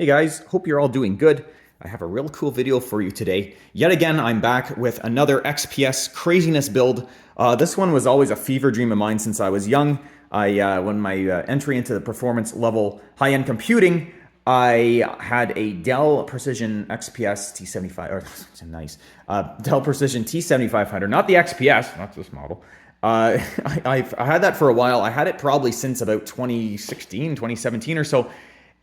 Hey guys, hope you're all doing good. I have a real cool video for you today. Yet again, I'm back with another XPS craziness build. This one was always a fever dream of mine since I was young. When my entry into the performance level high-end computing, I had a Dell Precision XPS T75, nice, Dell Precision T7500, not the XPS, not this model. I had that for a while. I had it probably since about 2016, 2017 or so.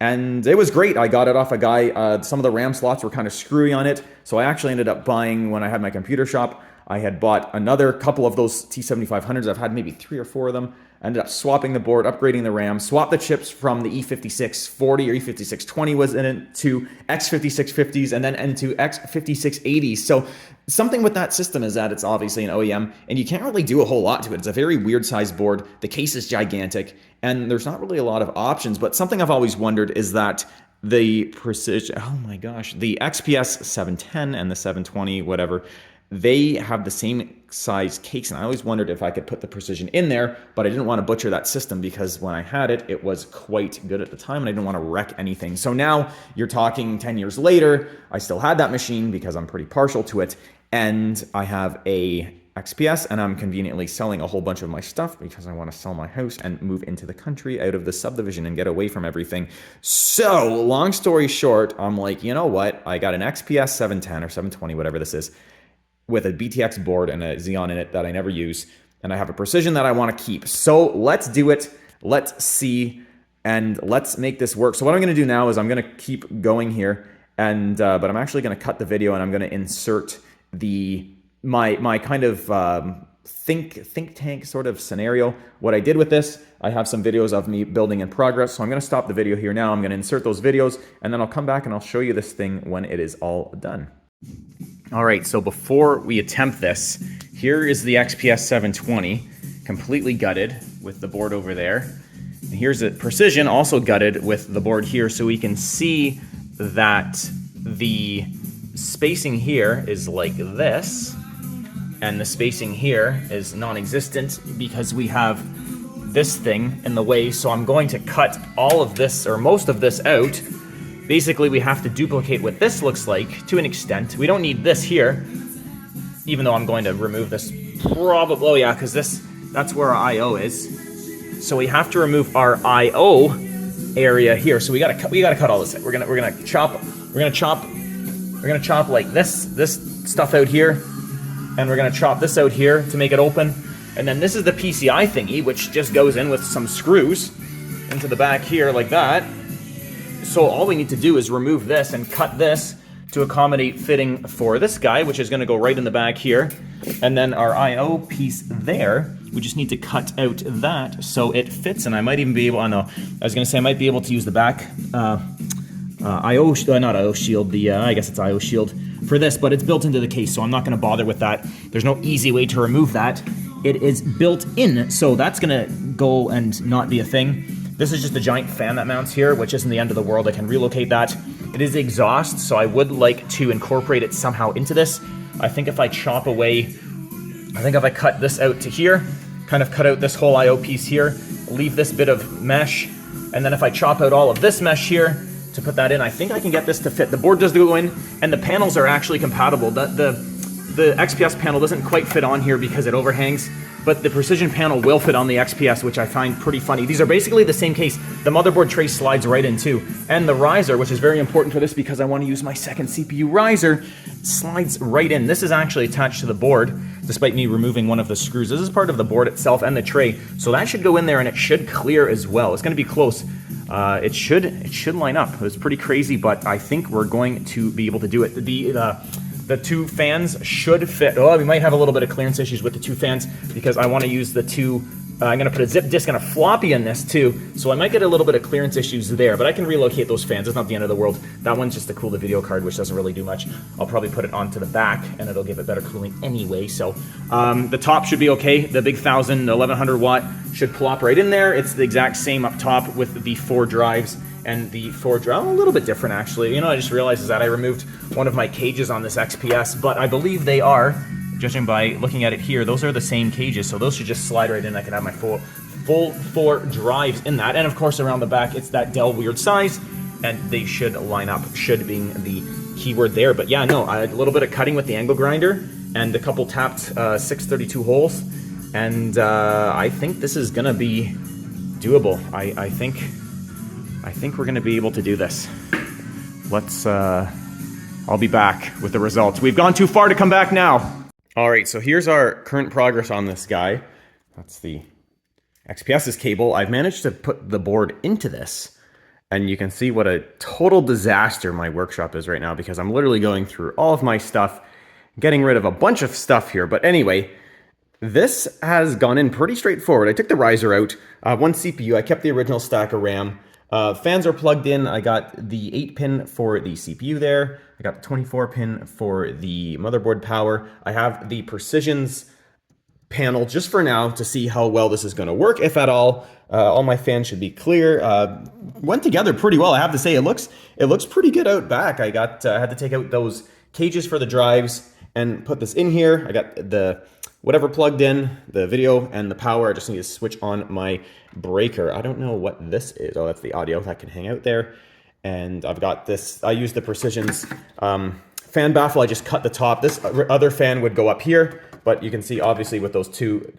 And it was great. I got it off a guy. Some of the RAM slots were kind of screwy on it. So I actually ended up buying, when I had my computer shop, I had bought another couple of those T7500s. I've had maybe 3 or 4 of them. Ended up swapping the board, upgrading the RAM, swapped the chips from the E5640 or E5620 was in it to X5650s and then into X5680s. So something with that system is that it's obviously an OEM and you can't really do a whole lot to it. It's a very weird sized board. The case is gigantic and there's not really a lot of options. But something I've always wondered is that the Precision, oh my gosh, the XPS 710 and the 720, whatever, they have the same size case, and I always wondered if I could put the Precision in there, but I didn't want to butcher that system because when I had it, it was quite good at the time, and I didn't want to wreck anything. So now you're talking 10 years later, I still had that machine because I'm pretty partial to it, and I have a XPS, and I'm conveniently selling a whole bunch of my stuff because I want to sell my house and move into the country out of the subdivision and get away from everything. So long story short, I'm like, you know what? I got an XPS 710 or 720, whatever this is, with a BTX board and a Xeon in it that I never use, and I have a Precision that I want to keep. So let's do it. Let's see, and let's make this work. So what I'm going to do now is I'm going to keep going here, and but I'm actually going to cut the video and I'm going to insert my kind of think tank sort of scenario. What I did with this, I have some videos of me building in progress. So I'm going to stop the video here now. I'm going to insert those videos, and then I'll come back and I'll show you this thing when it is all done. All right, so before we attempt this, here is the XPS 720, completely gutted with the board over there. And here's the Precision, also gutted with the board here, so we can see that the spacing here is like this, and the spacing here is non-existent because we have this thing in the way, so I'm going to cut all of this, or most of this, out. Basically, we have to duplicate what this looks like to an extent. We don't need this here, even though I'm going to remove this probably, oh yeah, because that's where our I/O is. So we have to remove our I/O area here. So we gotta cut all this out. We're gonna chop like this stuff out here, and we're gonna chop this out here to make it open. And then this is the PCI thingy, which just goes in with some screws into the back here like that. So all we need to do is remove this and cut this to accommodate fitting for this guy, which is going to go right in the back here. And then our I/O piece there, we just need to cut out that so it fits. And I might even be able, I was going to say I might be able to use the back I/O, not I/O shield, I guess it's I/O shield for this, but it's built into the case, so I'm not going to bother with that. There's no easy way to remove that. It is built in, so that's going to go and not be a thing. This is just a giant fan that mounts here, which isn't the end of the world. I can relocate that. It is exhaust, so I would like to incorporate it somehow into this. I think if I cut this out to here, kind of cut out this whole I/O piece here, leave this bit of mesh, and then if I chop out all of this mesh here to put that in, I think I can get this to fit. The board does go in, and the panels are actually compatible. The XPS panel doesn't quite fit on here because it overhangs, but the Precision panel will fit on the XPS, which I find pretty funny. These are basically the same case. The motherboard tray slides right in too. And the riser, which is very important for this because I want to use my second CPU riser, slides right in. This is actually attached to the board, despite me removing one of the screws. This is part of the board itself and the tray. So that should go in there and it should clear as well. It's going to be close. It should line up. It's pretty crazy, but I think we're going to be able to do it. The two fans should fit. Oh, we might have a little bit of clearance issues with the two fans because I want to use the two. I'm going to put a zip disk and a floppy in this too, so I might get a little bit of clearance issues there, but I can relocate those fans. It's not the end of the world. That one's just to cool the video card, which doesn't really do much. I'll probably put it onto the back, and it'll give it better cooling anyway. So the top should be okay. The big 1100 watt should plop right in there. It's the exact same up top with the 4 drives. And the 4 drive, a little bit different actually. You know, I just realized is that I removed one of my cages on this XPS, but I believe they are, judging by looking at it here, those are the same cages, so those should just slide right in. I can have my full 4 drives in that, and of course around the back it's that Dell weird size and they should line up, should being the keyword there. But yeah, no, a little bit of cutting with the angle grinder and a couple tapped 632 holes, and I think this is gonna be doable. I think we're gonna be able to do this. Let's I'll be back with the results. We've gone too far to come back now. All right, so here's our current progress on this guy. That's the XPS's cable. I've managed to put the board into this, and you can see what a total disaster my workshop is right now, because I'm literally going through all of my stuff, getting rid of a bunch of stuff here. But anyway, this has gone in pretty straightforward. I took the riser out, one CPU, I kept the original stack of RAM. Fans are plugged in. I got the 8-pin for the CPU there. I got the 24-pin for the motherboard power. I have the Precision's panel just for now to see how well this is going to work, if at all. All my fans should be clear. Went together pretty well, I have to say. It looks pretty good out back. I had to take out those cages for the drives and put this in here. I got the whatever plugged in, the video and the power. I just need to switch on my breaker. I don't know what this is. Oh, that's the audio that can hang out there. And I've got this, I use the Precision's fan baffle. I just cut the top. This other fan would go up here, but you can see obviously with those two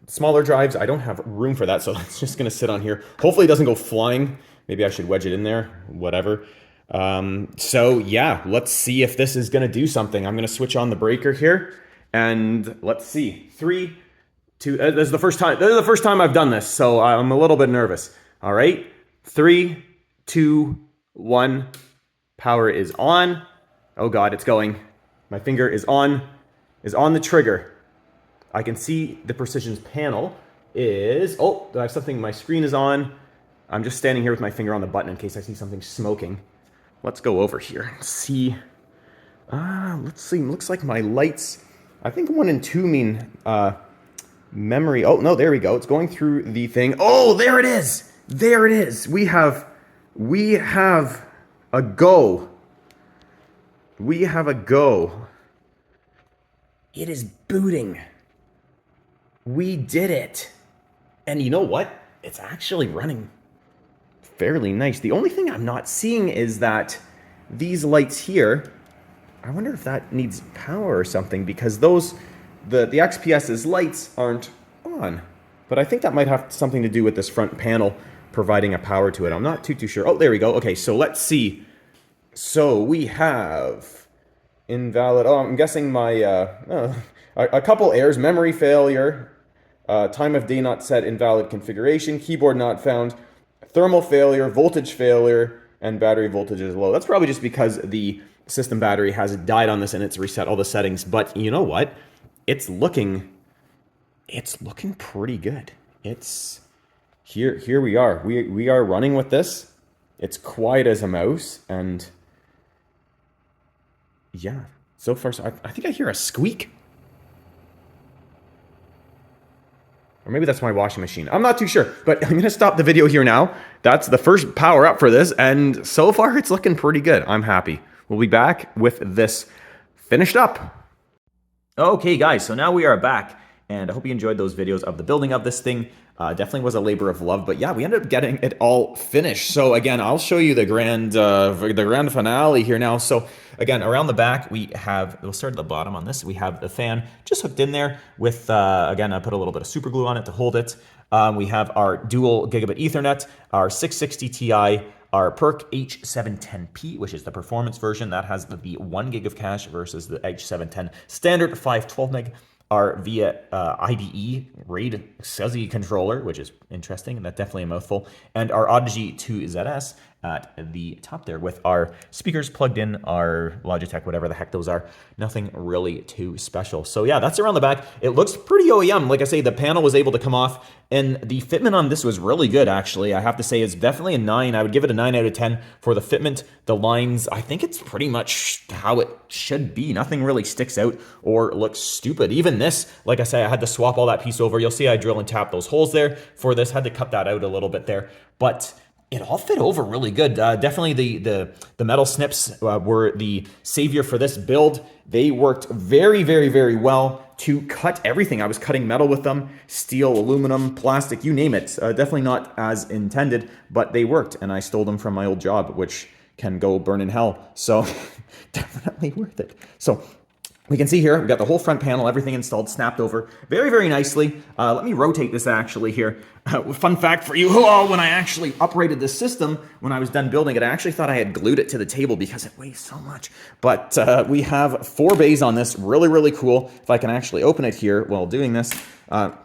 smaller drives, I don't have room for that, so it's just gonna sit on here. Hopefully it doesn't go flying. Maybe I should wedge it in there, whatever. So yeah, let's see if this is gonna do something. I'm gonna switch on the breaker here, and let's see. 3, 2, this is the first time I've done this, so I'm a little bit nervous. All right, 3, 2, 1, power is on. Oh God, it's going. My finger is on the trigger. I can see the Precision's panel is, oh, I have something, my screen is on. I'm just standing here with my finger on the button in case I see something smoking. Let's go over here and see. Let's see, looks like my lights, I think 1 and 2 mean memory. Oh, no, there we go. It's going through the thing. Oh, there it is. There it is. We have a go. We have a go. It is booting. We did it. And you know what? It's actually running fairly nice. The only thing I'm not seeing is that these lights here, I wonder if that needs power or something, because those, the XPS's lights aren't on. But I think that might have something to do with this front panel providing a power to it. I'm not too sure. Oh, there we go. Okay, so let's see. So we have invalid. Oh, I'm guessing my a couple errors: memory failure, time of day not set, invalid configuration, keyboard not found, thermal failure, voltage failure, and battery voltage is low. That's probably just because the system battery has died on this and it's reset all the settings. But you know what? It's looking pretty good. It's here we are. We are running with this. It's quiet as a mouse, and yeah, so far, so I think I hear a squeak. Or maybe that's my washing machine. I'm not too sure, but I'm going to stop the video here now. That's the first power up for this, and so far it's looking pretty good. I'm happy. We'll be back with this finished up. Okay, guys, so now we are back, and I hope you enjoyed those videos of the building of this thing. Definitely was a labor of love, but yeah, we ended up getting it all finished. So again, I'll show you the grand finale here now. So again, around the back, we'll start at the bottom on this. We have the fan just hooked in there with, again, I put a little bit of super glue on it to hold it. We have our dual gigabit Ethernet, our 660 Ti, our PERC H710P, which is the performance version that has the 1 gig of cache versus the H710 standard 512 meg. Our VIA IDE RAID SCSI controller, which is interesting, and that's definitely a mouthful, and our Audigy 2ZS at the top there with our speakers plugged in, our Logitech, whatever the heck those are. Nothing really too special. So yeah, that's around the back. It looks pretty OEM. Like I say, the panel was able to come off, and the fitment on this was really good, actually. I have to say it's definitely a 9. I would give it a 9 out of 10 for the fitment. The lines, I think it's pretty much how it should be. Nothing really sticks out or looks stupid. Even this, like I say, I had to swap all that piece over. You'll see I drill and tap those holes there for this. Had to cut that out a little bit there, but it all fit over really good. Definitely the metal snips were the savior for this build. They worked very, very, very well. to cut everything. I was cutting metal with them, steel, aluminum, plastic, you name it. Definitely not as intended, but they worked, and I stole them from my old job, which can go burn in hell. So definitely worth it. So we can see here, we've got the whole front panel, everything installed, snapped over very, very nicely. Let me rotate this actually here. Fun fact for you, when I actually uprated this system, when I was done building it, I actually thought I had glued it to the table because it weighs so much. But we have 4 bays on this, really, really cool. If I can actually open it here while doing this,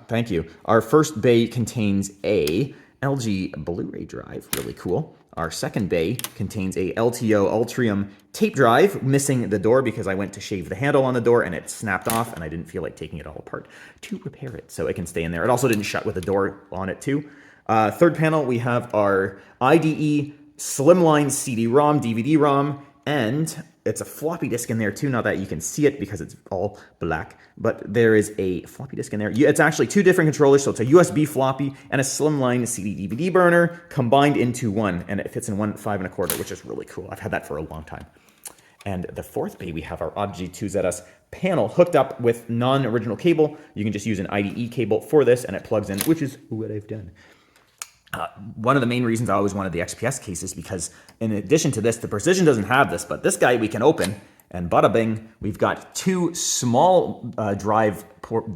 thank you. Our first bay contains a LG Blu-ray drive, really cool. Our second bay contains a LTO Ultrium tape drive, missing the door because I went to shave the handle on the door and it snapped off and I didn't feel like taking it all apart to repair it, so it can stay in there. It also didn't shut with the door on it too. Third panel, we have our IDE Slimline CD-ROM, DVD-ROM, and it's a floppy disk in there too. Not that you can see it because it's all black, but there is a floppy disk in there. It's actually 2 different controllers, so it's a USB floppy and a slimline CD DVD burner combined into one, and it fits in one 5 1/4, which is really cool. I've had that for a long time. And the fourth bay, we have our Audigy 2ZS panel hooked up with non-original cable. You can just use an IDE cable for this, and it plugs in, which is what I've done. One of the main reasons I always wanted the XPS cases, because in addition to this, the Precision doesn't have this, but this guy we can open, and bada bing, we've got 2 small drive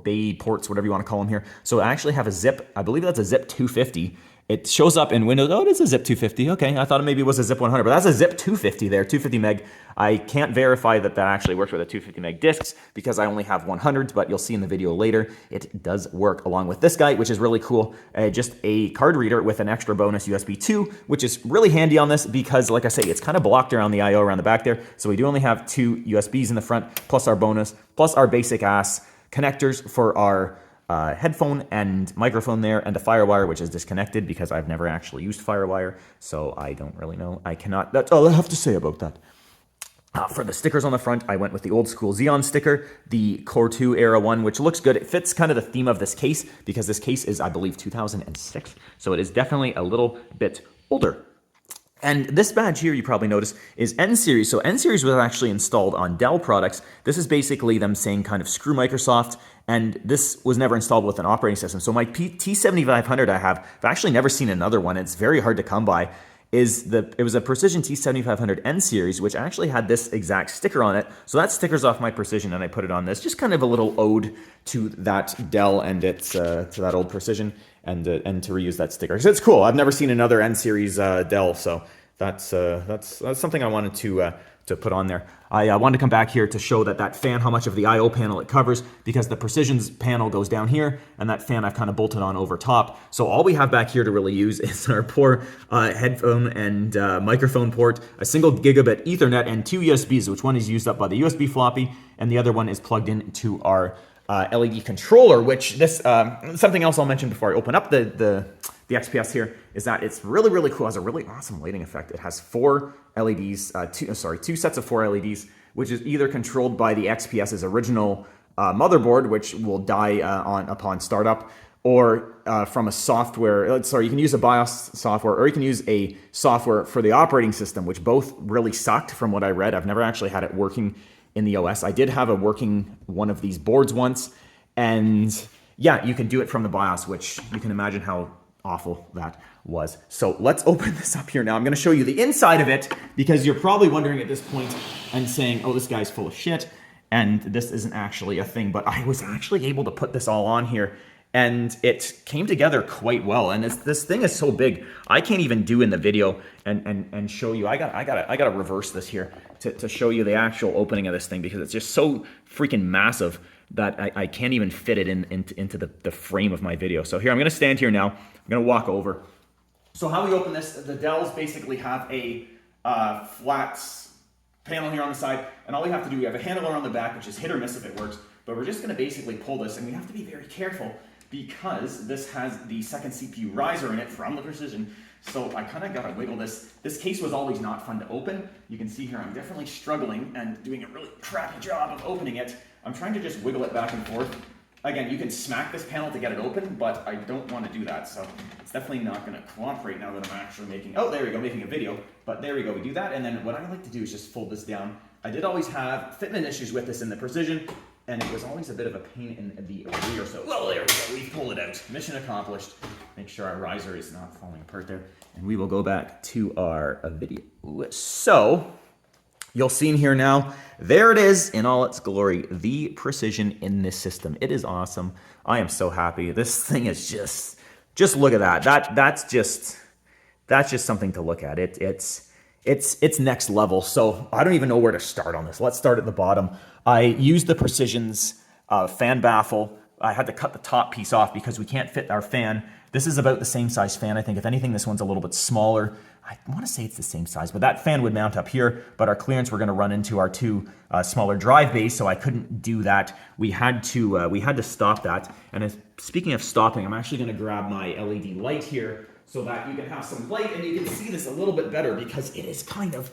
bay ports, whatever you want to call them here. So I actually have a zip, I believe that's a zip 250. It shows up in Windows. Oh, it is a zip 250. Okay, I thought maybe it was a zip 100, but that's a zip 250 there, 250 meg. I can't verify that that actually works with a 250 meg discs because I only have 100s, but you'll see in the video later, it does work along with this guy, which is really cool. Just a card reader with an extra bonus USB 2, which is really handy on this because, like I say, it's kind of blocked around the I/O around the back there. So we do only have 2 USBs in the front, plus our bonus, plus our basic ass connectors for our headphone and microphone there, and a FireWire, which is disconnected because I've never actually used FireWire, so I don't really know. I cannot, that's all I have to say about that. For the stickers on the front, I went with the old school Xeon sticker, the Core 2 era one, which looks good. It fits kind of the theme of this case because this case is, I believe, 2006, so it is definitely a little bit older. And this badge here, you probably noticed, is N-Series. So N-Series was actually installed on Dell products. This is basically them saying kind of screw Microsoft, and this was never installed with an operating system. So my T7500 I have, I've actually never seen another one. It's very hard to come by. It was a Precision T7500 N-Series, which actually had this exact sticker on it. So that sticker's off my Precision, and I put it on this. Just kind of a little ode to that Dell and its to that old Precision, and to reuse that sticker. Because it's cool. I've never seen another N-Series Dell, so that's something I wanted to put on there. I wanted to come back here to show that fan, how much of the I/O panel it covers, because the Precision's panel goes down here, and that fan I've kind of bolted on over top. So all we have back here to really use is our poor headphone and microphone port, a single gigabit Ethernet, and 2 USBs, which one is used up by the USB floppy, and the other one is plugged into our LED controller, which this, something else I'll mention before I open up the XPS here, is that it's really, really cool. It has a really awesome lighting effect. It has 4 LEDs, 2 sets of 4 LEDs, which is either controlled by the XPS's original motherboard, which will die upon startup, or from a software, sorry, you can use a BIOS software, or you can use a software for the operating system, which both really sucked from what I read. I've never actually had it working in the OS. I did have a working one of these boards once, and yeah, you can do it from the BIOS, which you can imagine how awful that was. So let's open this up here now. I'm going to show you the inside of it, because you're probably wondering at this point and saying, oh, this guy's full of shit, and this isn't actually a thing, but I was actually able to put this all on here, and it came together quite well. And this thing is so big, I can't even do in the video and show you. I gotta reverse this here to show you the actual opening of this thing, because it's just so freaking massive that I can't even fit it into the frame of my video. So here, I'm gonna stand here now. I'm gonna walk over. So how we open this, the Dells basically have a flat panel here on the side, and all we have to do, we have a handler on the back, which is hit or miss if it works, but we're just gonna basically pull this, and we have to be very careful because this has the second CPU riser in it from the Precision. So I kind of gotta wiggle this. This case was always not fun to open. You can see here I'm definitely struggling and doing a really crappy job of opening it. I'm trying to just wiggle it back and forth. Again, you can smack this panel to get it open, but I don't want to do that. So it's definitely not gonna cooperate now that I'm actually making, oh, there we go, making a video. But there we go, we do that. And then what I like to do is just fold this down. I did always have fitment issues with this in the Precision, and it was always a bit of a pain in the rear. So, well, there we go. We pull it out. Mission accomplished. Make sure our riser is not falling apart there. And we will go back to our video. So, you'll see in here now, there it is in all its glory, the precision in this system. It is awesome. I am so happy. This thing is just look at that. That's just something to look at. It's next level. So I don't even know where to start on this. Let's start at the bottom. I used the Precision's fan baffle. I had to cut the top piece off because we can't fit our fan. This is about the same size fan, I think. If anything, this one's a little bit smaller. I want to say it's the same size, but that fan would mount up here, but our clearance, we're going to run into our two smaller drive bays, so I couldn't do that. We had to stop that. And speaking of stopping, I'm actually going to grab my LED light here so that you can have some light and you can see this a little bit better because it is kind of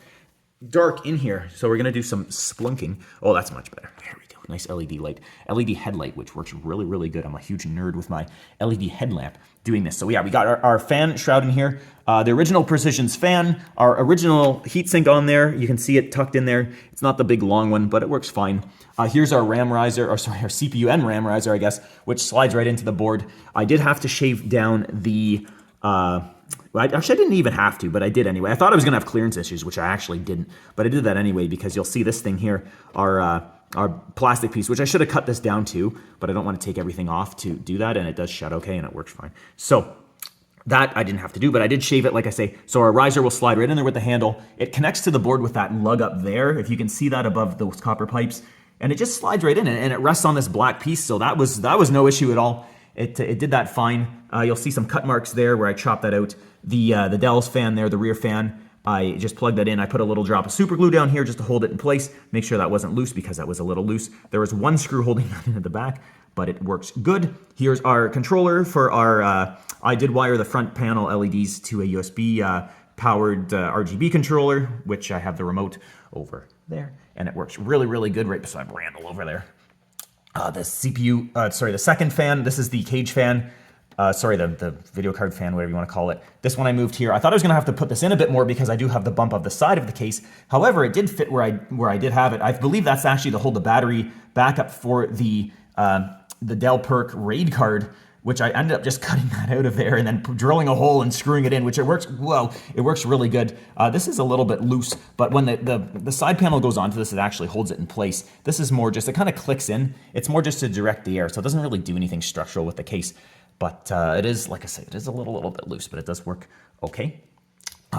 dark in here. So we're going to do some splunking. Oh, that's much better. There we go. Nice LED light. LED headlight, which works really, really good. I'm a huge nerd with my LED headlamp doing this. So yeah, we got our fan shroud in here. The original Precision's fan, our original heatsink on there. You can see it tucked in there. It's not the big long one, but it works fine. Here's our RAM riser, or sorry, our CPU and RAM riser, I guess, which slides right into the board. I did have to shave down the... actually, I didn't even have to, but I did anyway. I thought I was going to have clearance issues, which I actually didn't. But I did that anyway because you'll see this thing here, our plastic piece, which I should have cut this down to, but I don't want to take everything off to do that, and it does shut okay, and it works fine. So that I didn't have to do, but I did shave it, like I say. So our riser will slide right in there with the handle. It connects to the board with that lug up there, if you can see that above those copper pipes, and it just slides right in, and it rests on this black piece, so that was no issue at all. It did that fine. You'll see some cut marks there where I chopped that out. The Dell's fan there, the rear fan, I just plugged that in. I put a little drop of super glue down here just to hold it in place, make sure that wasn't loose because that was a little loose. There was one screw holding that in at the back, but it works good. Here's our controller for our, I did wire the front panel LEDs to a USB powered RGB controller, which I have the remote over there, and it works really, really good right beside Randall over there. The CPU, the second fan, this is the cage fan. The video card fan, whatever you want to call it. This one I moved here. I thought I was going to have to put this in a bit more because I do have the bump of the side of the case. However, it did fit where I did have it. I believe that's actually to hold the battery backup for the Dell Perk RAID card, which I ended up just cutting that out of there and then drilling a hole and screwing it in, which it works really good. This is a little bit loose, but when the side panel goes onto this, it actually holds it in place. This is more just, it kind of clicks in. It's more just to direct the air, so it doesn't really do anything structural with the case. But it is, like I say, it is a little bit loose, but it does work okay.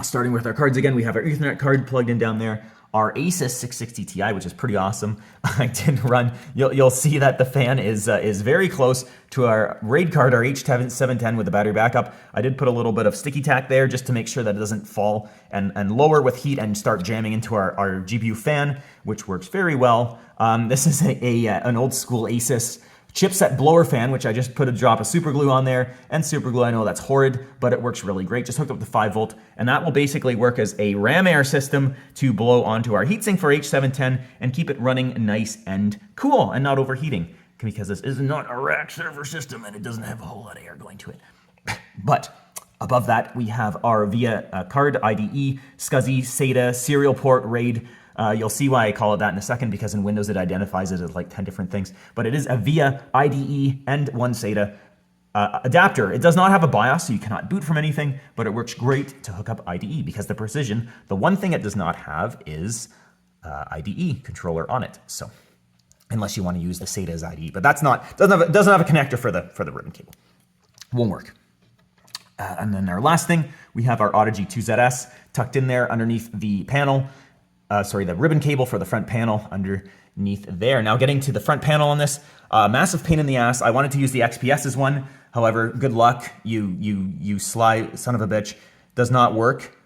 Starting with our cards again, we have our Ethernet card plugged in down there. Our Asus 660 Ti, which is pretty awesome. I did run, you'll see that the fan is very close to our RAID card, our H710 with the battery backup. I did put a little bit of sticky tack there just to make sure that it doesn't fall and lower with heat and start jamming into our GPU fan, which works very well. This is an old school Asus chipset blower fan, which I just put a drop of super glue on there. And super glue, I know that's horrid, but it works really great. Just hooked up to 5 volt, and that will basically work as a ram air system to blow onto our heatsink for H710 and keep it running nice and cool and not overheating, because this is not a rack server system and it doesn't have a whole lot of air going to it. But above that, we have our VIA card, IDE, SCSI, SATA, serial port, RAID. You'll see why I call it that in a second, because in Windows it identifies it as like 10 different things. But it is a VIA, IDE, and one SATA adapter. It does not have a BIOS, so you cannot boot from anything, but it works great to hook up IDE, because the Precision, the one thing it does not have is IDE controller on it. So unless you want to use the SATA as IDE, but that's not, doesn't have a connector for the ribbon cable. Won't work. And then our last thing, we have our Audigy 2ZS tucked in there underneath the panel. The ribbon cable for the front panel underneath there. Now getting to the front panel on this, massive pain in the ass. I wanted to use the XPS's one. However, good luck. You sly son of a bitch. Does not work.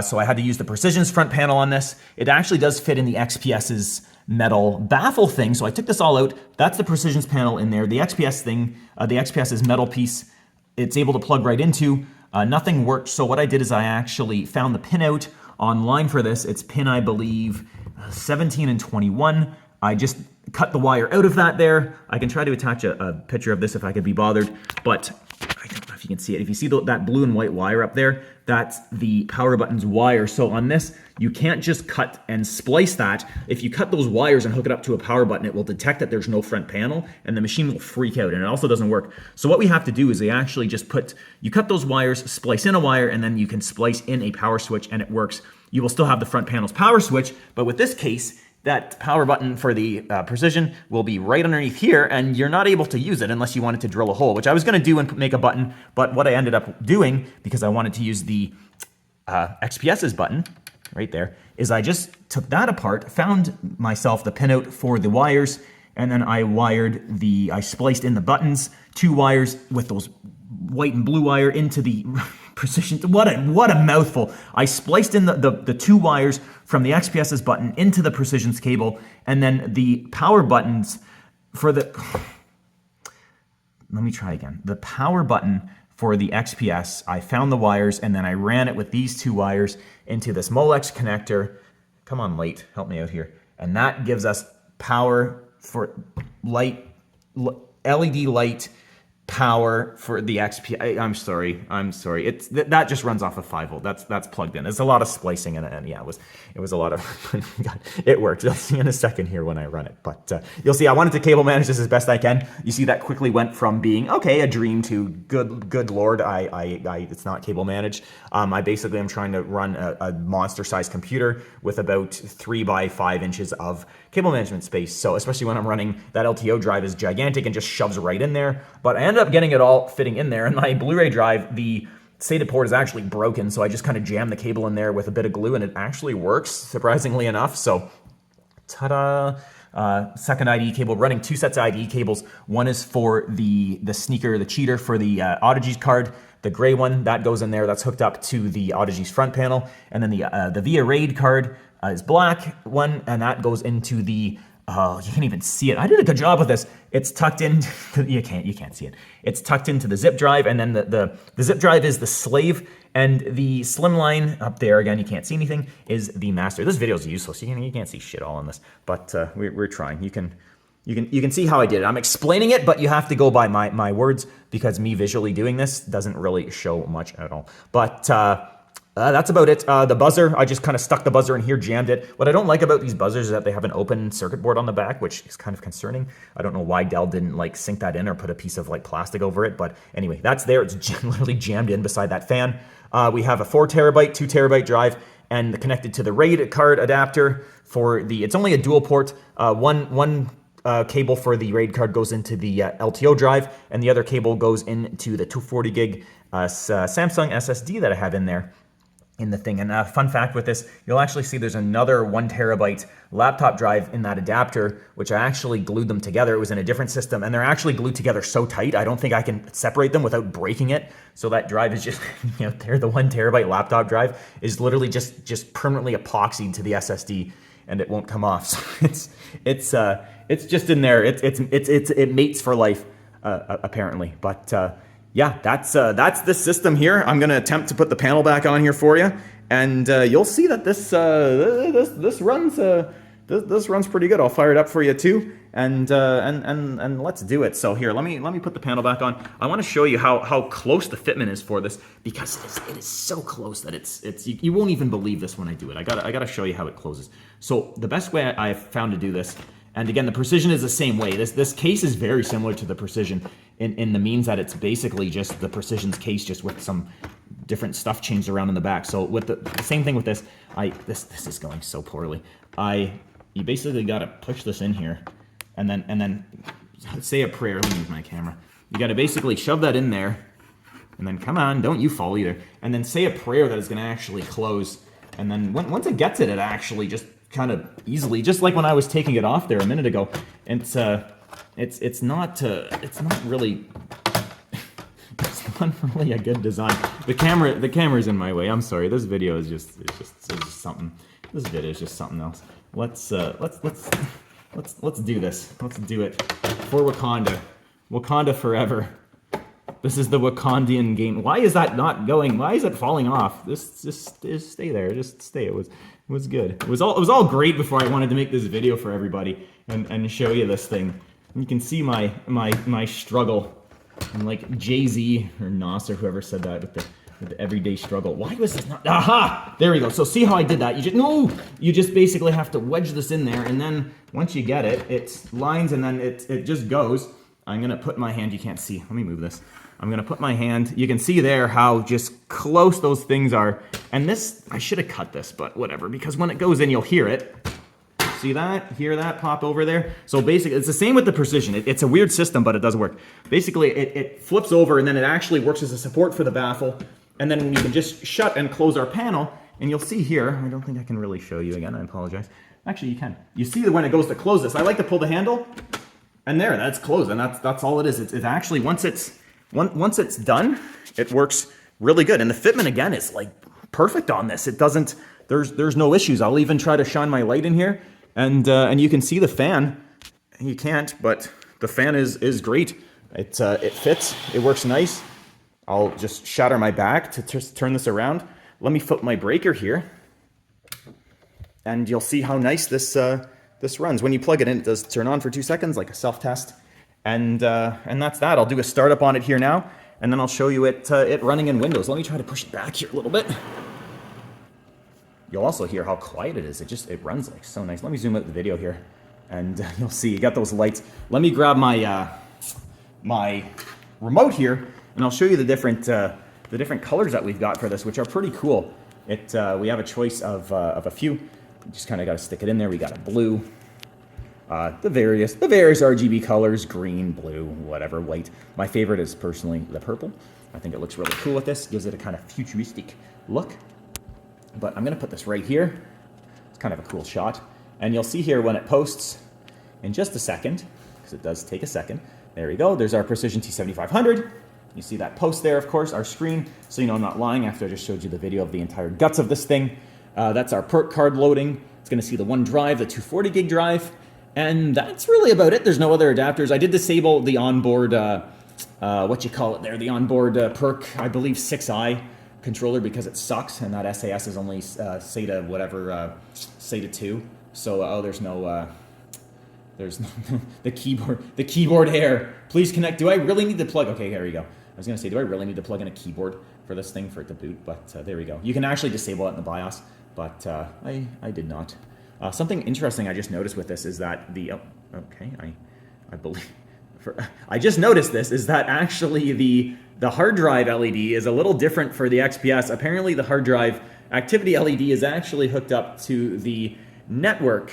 So I had to use the Precision's front panel on this. It actually does fit in the XPS's metal baffle thing. So I took this all out. That's the Precision's panel in there. The XPS thing, the XPS's metal piece, it's able to plug right into. Nothing worked. So what I did is I actually found the pinout online for this. It's pin, I believe, 17 and 21. I just cut the wire out of that there. I can try to attach a picture of this if I could be bothered, but I don't know if you you can see it. If you see that blue and white wire up there, that's the power button's wire. So on this, you can't just cut and splice that. If you cut those wires and hook it up to a power button, it will detect that there's no front panel and the machine will freak out, and it also doesn't work. So what we have to do is they actually just you cut those wires, splice in a wire, and then you can splice in a power switch and it works. You will still have the front panel's power switch, but with this case, that power button for the Precision will be right underneath here, and you're not able to use it unless you wanted to drill a hole, which I was going to do and make a button, but what I ended up doing, because I wanted to use the XPS's button right there, is I just took that apart, found myself the pinout for the wires, and then I spliced in the buttons, 2 wires with those white and blue wire into the Precision. What a mouthful. I spliced in the 2 wires from the XPS's button into the Precision's cable, and then the power buttons for the... Let me try again. The power button for the XPS, I found the wires, and then I ran it with these 2 wires into this Molex connector. Come on, light, help me out here. And that gives us power for LED light power for the XP. I'm sorry. It's that just runs off of 5 volt. That's plugged in. It's a lot of splicing and yeah, it was a lot of. God, it worked. You'll see in a second here when I run it, but you'll see I wanted to cable manage this as best I can. You see that quickly went from being okay, a dream, to good lord, it's not cable managed. I basically am trying to run a monster sized computer with about 3 by 5 inches of cable management space. So especially when I'm running, that LTO drive is gigantic and just shoves right in there. But I ended up getting it all fitting in there. And my Blu-ray drive, the SATA port is actually broken. So I just kind of jammed the cable in there with a bit of glue and it actually works, surprisingly enough. So ta-da. Second IDE cable, running 2 sets of IDE cables. One is for the sneaker, the cheater for the Audigies card. The gray one, that goes in there, that's hooked up to the Audigies front panel. And then the VIA RAID card is black one, and that goes into the, you can't even see it. I did a good job with this. It's tucked in, you can't see it. It's tucked into the zip drive, and then the zip drive is the slave, and the slimline up there, again, you can't see anything, is the master. This video is useless. You can't see shit all on this, but we're trying. You can see how I did it. I'm explaining it, but you have to go by my words, because me visually doing this doesn't really show much at all. But that's about it. The buzzer, I just kind of stuck the buzzer in here, jammed it. What I don't like about these buzzers is that they have an open circuit board on the back, which is kind of concerning. I don't know why Dell didn't like sink that in or put a piece of like plastic over it, but anyway, that's there. It's literally jammed in beside that fan. We have a 4 terabyte, 2 terabyte drive, and connected to the RAID card adapter for the, it's only a dual port. One cable for the RAID card goes into the LTO drive, and the other cable goes into the 240 gig Samsung SSD that I have in there in the thing. And fun fact with this, you'll actually see there's another 1 terabyte laptop drive in that adapter, which I actually glued them together. It was in a different system, and they're actually glued together so tight, I don't think I can separate them without breaking it. So that drive is just out there. The 1 terabyte laptop drive is literally just permanently epoxied to the SSD, and it won't come off. So it's just in there. It mates for life, apparently. But yeah, that's the system here. I'm gonna attempt to put the panel back on here for you, and you'll see that this runs pretty good. I'll fire it up for you too, and let's do it. So here, let me put the panel back on. I want to show you how close the fitment is for this, because it is so close that it's you won't even believe this when I do it. I gotta show you how it closes. So the best way I've found to do this. And again, the Precision is the same way. This case is very similar to the Precision in the means that it's basically just the Precision's case, just with some different stuff changed around in the back. So with the same thing with this, this is going so poorly. You basically got to push this in here, and then say a prayer. Let me use my camera. You got to basically shove that in there, and then come on, don't you fall either. And then say a prayer that is going to actually close. And then once it gets it, it actually just kind of easily, just like when I was taking it off there a minute ago. It's not really a good design. The camera's in my way. I'm sorry. This video is just something. This video is just something else. Let's do this. Let's do it for Wakanda. Wakanda forever. This is the Wakandian game. Why is that not going? Why is it falling off? Just stay there. Just stay. It was good. It was all great before I wanted to make this video for everybody and show you this thing. And you can see my struggle And like Jay-Z or Nas or whoever said that with the everyday struggle. Why was this not? Aha! There we go. So see how I did that? You just basically have to wedge this in there, and then once you get it, it lines and then it just goes. I'm gonna put my hand. You can't see. Let me move this. I'm gonna put my hand. You can see there how just close those things are. And this, I should have cut this, but whatever. Because when it goes in, you'll hear it. See that? Hear that pop over there? So basically, it's the same with the Precision. It's a weird system, but it does work. Basically, it flips over, and then it actually works as a support for the baffle. And then we can just shut and close our panel, and you'll see here, I don't think I can really show you again, I apologize. Actually, you can. You see that when it goes to close this, I like to pull the handle, and there, that's closed, and that's all it is. It's actually, once it's done, it works really good. And the fitment, again, is like perfect on this. It doesn't, there's no issues. I'll even try to shine my light in here, and you can see the fan. You can't, but the fan is great. It fits, it works nice. I'll just shatter my back to just turn this around. Let me flip my breaker here, and you'll see how nice this runs. When you plug it in, it does turn on for 2 seconds, like a self-test, and that's that. I'll do a startup on it here now, and then I'll show you it running in Windows. Let me try to push it back here a little bit. You'll also hear how quiet it is. It runs like so nice. Let me zoom out the video here, and you'll see you got those lights. Let me grab my my remote here, and I'll show you the different colors that we've got for this, which are pretty cool. We have a choice of a few. You just kind of got to stick it in there. We got a blue, the various RGB colors: green, blue, whatever, white. My favorite is personally the purple. I think it looks really cool with this. Gives it a kind of futuristic look. But I'm gonna put this right here. It's kind of a cool shot, and you'll see here when it posts in just a second, because it does take a second. There we go. There's our Precision T7500. You see that post there, of course, our screen, so you know I'm not lying after I just showed you the video of the entire guts of this thing. That's our perk card loading. It's going to see the one drive, the 240 gig drive, and that's really about it. There's no other adapters. I did disable the onboard, what you call it there, the onboard perk, I believe 6i controller, because it sucks, and that SAS is only SATA whatever, SATA 2. So, there's no the keyboard air. Please connect. Do I really need to plug? Okay, here we go. I was gonna say, do I really need to plug in a keyboard for this thing for it to boot? But there we go. You can actually disable it in the BIOS, but I did not. Something interesting I just noticed with this is that the I believe I just noticed this is that actually the hard drive LED is a little different for the XPS. Apparently, the hard drive activity LED is actually hooked up to the network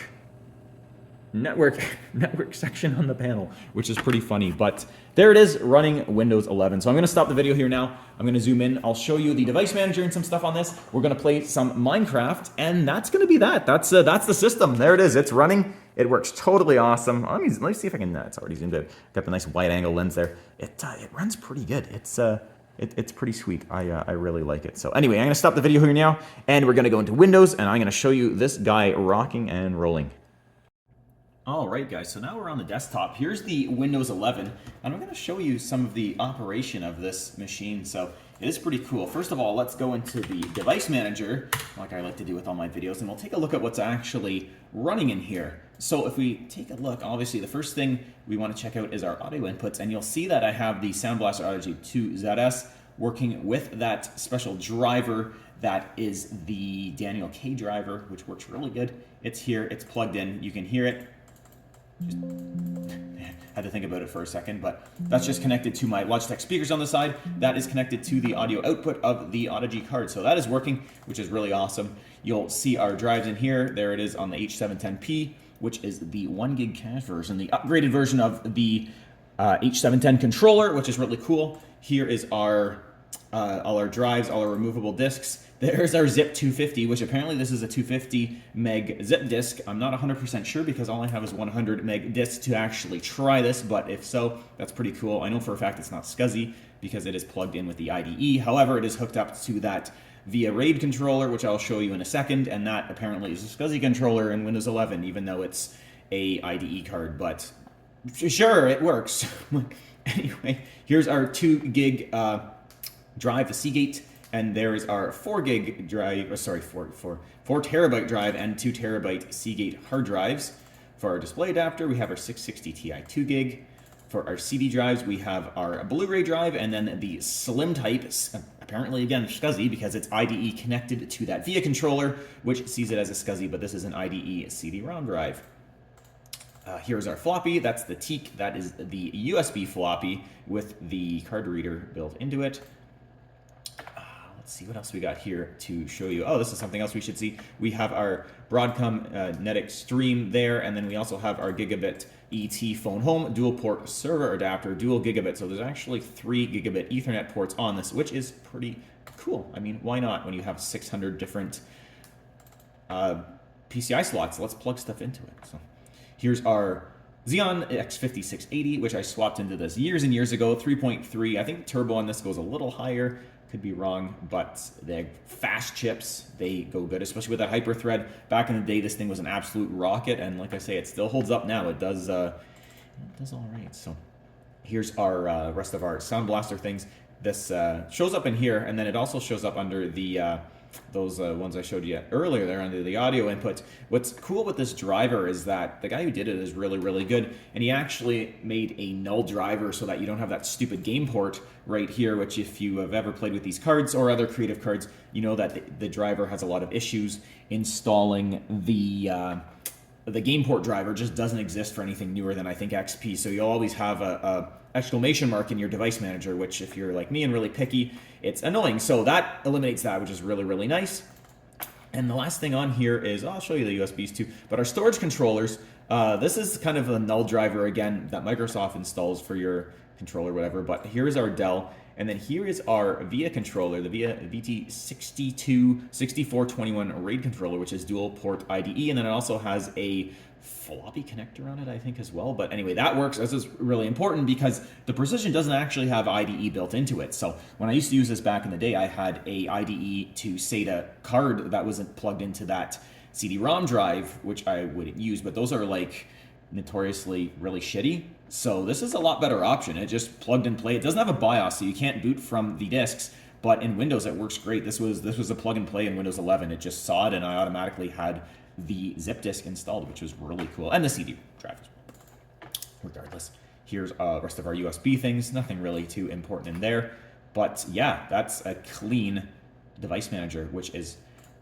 section on the panel, which is pretty funny. But there it is, running Windows 11. So I'm going to stop the video here now. I'm going to zoom in. I'll show you the device manager and some stuff on this. We're going to play some Minecraft, and that's going to be that. That's the system. There it is. It's running. It works totally awesome. Let me see if I can. It's already zoomed out. Got a nice wide angle lens there. It runs pretty good. It's pretty sweet. I really like it. So anyway, I'm going to stop the video here now, and we're going to go into Windows, and I'm going to show you this guy rocking and rolling. All right, guys, so now we're on the desktop. Here's the Windows 11, and I'm going to show you some of the operation of this machine. So it is pretty cool. First of all, let's go into the device manager, like I like to do with all my videos, and we'll take a look at what's actually running in here. So if we take a look, obviously the first thing we want to check out is our audio inputs, and you'll see that I have the Sound Blaster Audio 2 ZS working with that special driver that is the Daniel K driver, which works really good. It's here, it's plugged in, you can hear it. Just had to think about it for a second, but that's just connected to my Logitech speakers on the side. That is connected to the audio output of the Audigy card. So that is working, which is really awesome. You'll see our drives in here. There it is on the H710P, which is the 1 gig cache version, the upgraded version of the H710 controller, which is really cool. Here is our all our drives, all our removable discs. There's our zip 250, which apparently this is a 250 meg zip disk. I'm not 100% sure because all I have is 100 meg disc to actually try this, but if so, that's pretty cool. I know for a fact it's not SCSI because it is plugged in with the IDE. However, it is hooked up to that via RAID controller, which I'll show you in a second, and that apparently is a SCSI controller in Windows 11, even though it's a IDE card, but sure, it works. Anyway, here's our 2 gig drive, the Seagate. And there is our 4 gig drive, 4 terabyte drive and 2 terabyte Seagate hard drives. For our display adapter, we have our 660 Ti 2 gig. For our CD drives, we have our Blu-ray drive, and then the slim type, apparently again SCSI because it's IDE connected to that VIA controller, which sees it as a SCSI, but this is an IDE CD-ROM drive. Here's our floppy. That's the teak. That is the USB floppy with the card reader built into it. Let's see what else we got here to show you. Oh, this is something else we should see. We have our Broadcom Net Extreme there, and then we also have our Gigabit ET phone home dual port server adapter, dual gigabit. So there's actually 3 gigabit Ethernet ports on this, which is pretty cool. I mean, why not when you have 600 different PCI slots? Let's plug stuff into it. So here's our Xeon X5680, which I swapped into this years and years ago, 3.3. I think the turbo on this goes a little higher. Could be wrong, but they're fast chips. They go good, especially with that hyper-thread. Back in the day, this thing was an absolute rocket, and like I say, it still holds up now. It does all right. So here's our rest of our Sound Blaster things. This shows up in here, and then it also shows up under the those ones I showed you earlier there under the audio input. What's cool with this driver is that the guy who did it is really, really good, and he actually made a null driver so that you don't have that stupid game port right here, which if you have ever played with these cards or other creative cards, you know that the driver has a lot of issues installing the game port driver. Just doesn't exist for anything newer than I think XP, so you'll always have a exclamation mark in your device manager, which if you're like me and really picky, it's annoying. So that eliminates that, which is really, really nice. And the last thing on here is, I'll show you the USBs too, but our storage controllers, this is kind of a null driver again that Microsoft installs for your controller, whatever, but here's our Dell, and then here is our VIA controller, the VIA VT626421 RAID controller, which is dual port IDE, and then it also has a floppy connector on it, I think, as well. But anyway, that works. This is really important because the Precision doesn't actually have IDE built into it. So when I used to use this back in the day, I had a IDE to SATA card that wasn't plugged into that CD-ROM drive, which I wouldn't use, but those are like notoriously really shitty. So this is a lot better option. It just plugged and play. It doesn't have a BIOS, so you can't boot from the disks, but in Windows it works great. This was a plug and play in Windows 11. It just saw it, and I automatically had the zip disk installed, which was really cool, and the CD drive. Regardless, here's rest of our USB things. Nothing really too important in there, but yeah, that's a clean device manager, which is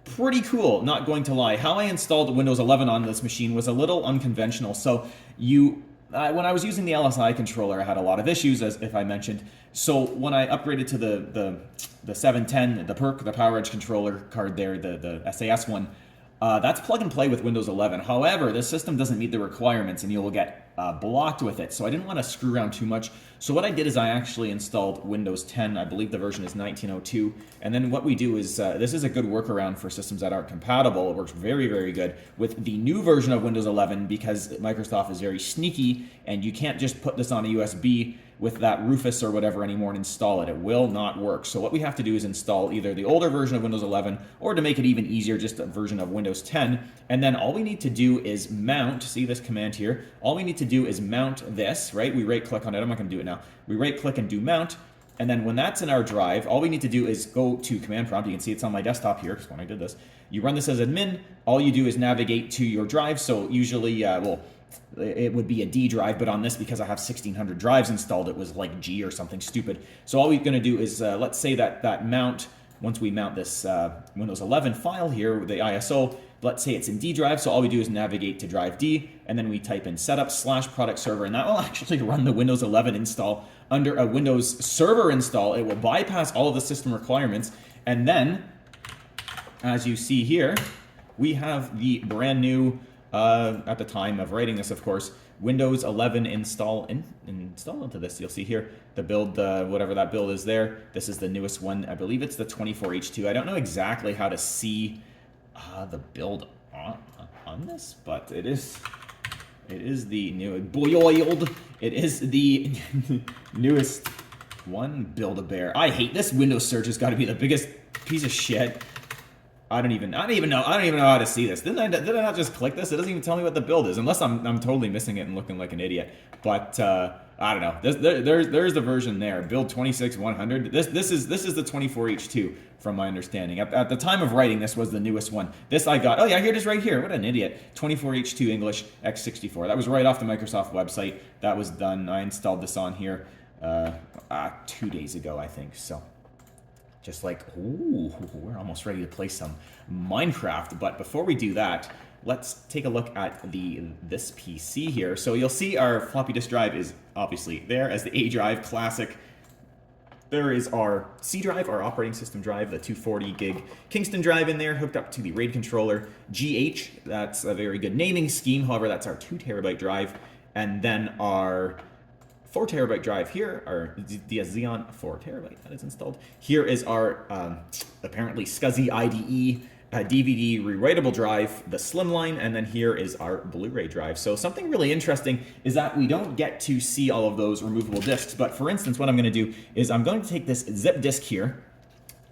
pretty cool, not going to lie. How I installed Windows 11 on this machine was a little unconventional. So when I was using the LSI controller, I had a lot of issues, as if I mentioned. So when I upgraded to the 710, the PERC, the Power Edge controller card there, the SAS one, that's plug and play with Windows 11. However, this system doesn't meet the requirements, and you will get blocked with it. So I didn't want to screw around too much. So what I did is I actually installed Windows 10. I believe the version is 1902. And then what we do is, this is a good workaround for systems that aren't compatible. It works very, very good with the new version of Windows 11 because Microsoft is very sneaky, and you can't just put this on a USB with that Rufus or whatever anymore and install it. It will not work. So what we have to do is install either the older version of Windows 11, or to make it even easier, just a version of Windows 10. And then all we need to do is mount, see this command here, all we need to do is mount this, right? We right click on it, I'm not gonna do it now. We right click and do mount. And then when that's in our drive, all we need to do is go to command prompt. You can see it's on my desktop here, because when I did this, you run this as admin. All you do is navigate to your drive. So usually, it would be a D drive, but on this, because I have 1600 drives installed, it was like G or something stupid. So all we're going to do is, let's say that mount, once we mount this Windows 11 file here, the ISO, let's say it's in D drive, so all we do is navigate to drive D, and then we type in setup/product server, and that will actually run the Windows 11 install under a Windows Server install. It will bypass all of the system requirements, and then, as you see here, we have the brand new, at the time of writing this, of course, Windows 11 install into this. You'll see here the build, whatever that build is there. This is the newest one. I believe it's the 24H2. I don't know exactly how to see the build on this, but it is the new boiled. It is the newest one. Build-A-Bear. I hate this Windows search. Has got to be the biggest piece of shit. I don't even know how to see this. Did I not just click this? It doesn't even tell me what the build is, unless I'm totally missing it and looking like an idiot. But I don't know. There's the version there. Build 26100. This is the 24H2 from my understanding. At the time of writing, this was the newest one. This I got. Oh yeah, here it is right here. What an idiot. 24H2 English X64. That was right off the Microsoft website. That was done. I installed this on here 2 days ago, I think. So just like, ooh, we're almost ready to play some Minecraft. But before we do that, let's take a look at this PC here. So you'll see our floppy disk drive is obviously there as the A drive, classic. There is our C drive, our operating system drive, the 240 gig Kingston drive in there, hooked up to the RAID controller. GH, that's a very good naming scheme. However, that's our 2 terabyte drive. And then our 4 terabyte drive here, our Xeon 4 terabyte that is installed. Here is our apparently SCSI IDE DVD rewritable drive, the Slimline, and then here is our Blu-ray drive. So something really interesting is that we don't get to see all of those removable discs, but for instance, what I'm going to do is I'm going to take this zip disk here.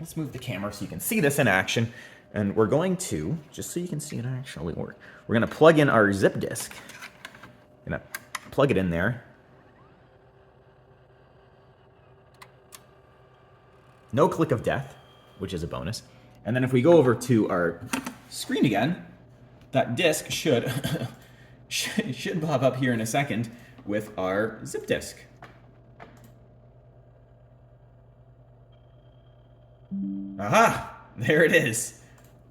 Let's move the camera so you can see this in action, and we're going to, just so you can see it actually work, we're going to plug in our zip disk. Going to plug it in there. No click of death, which is a bonus. And then if we go over to our screen again, that disk should pop up here in a second with our zip disk. Aha! There it is.